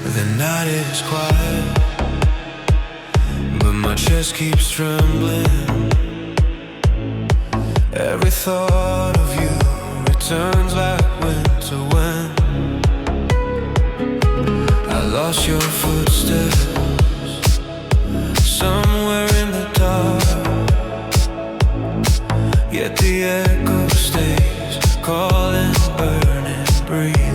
The night is quiet, but my chest keeps trembling. Every thought of you returns like winter when I lost your footsteps somewhere in the dark, yet the echo stays, calling, burning, breathing.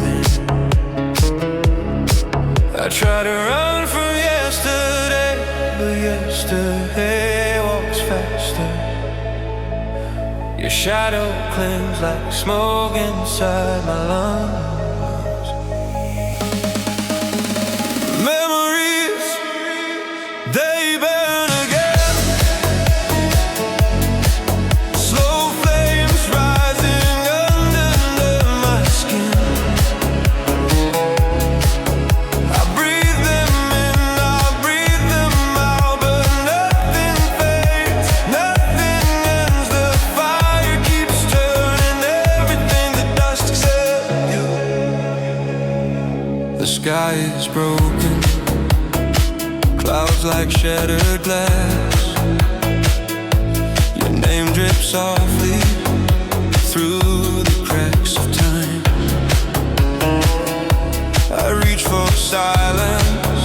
I try to run from yesterday, but yesterday walks faster. Your shadow clings like smoke inside my lungs. Memories, they burn again. Slow flames rising under my skin. I breathe them in, I breathe them out, but nothing fades, nothing ends. The fire keeps turning, everything to dust except you. The sky is broken, clouds like shattered glass. Your name drips softly through the cracks of time. I reach for silence,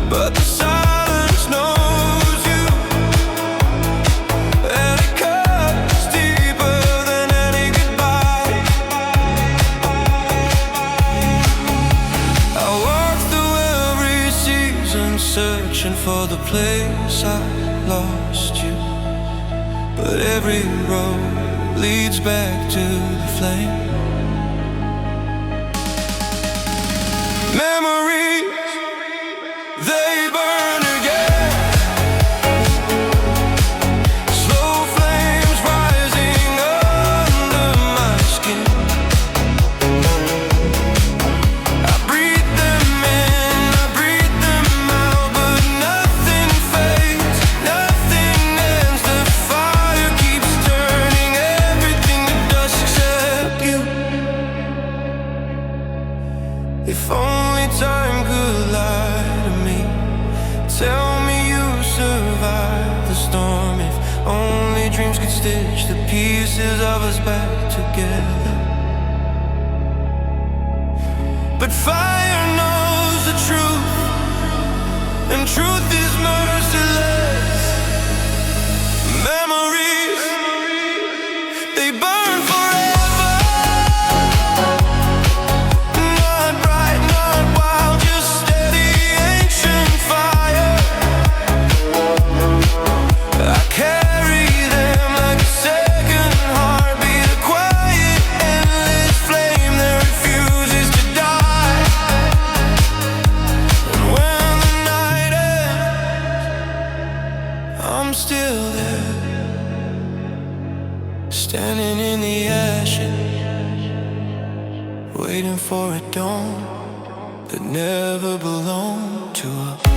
but the silence knows you, and it cuts deeper than any goodbye. I walk through every season, searching for the place I lost you, but every road leads back to the flame. Memories, they burn again. Slow flames rising under my skin. I breathe them in, I breathe them out, but nothing fades, nothing ends. The fire keeps turning, everything to dust except you. If only time could lie to me, tell me you survived the storm. If only dreams could stitch the pieces of us back together. But fire knows the truth, and truth is merciless. Memories, they burn forever. Not bright, not wild, just steady, ancient fire. I carry them like a second heartbeat, a quiet, endless flame that refuses to die. And when the night ends, I'm still there, standing in the ashes, waiting for a dawn that never belonged to us.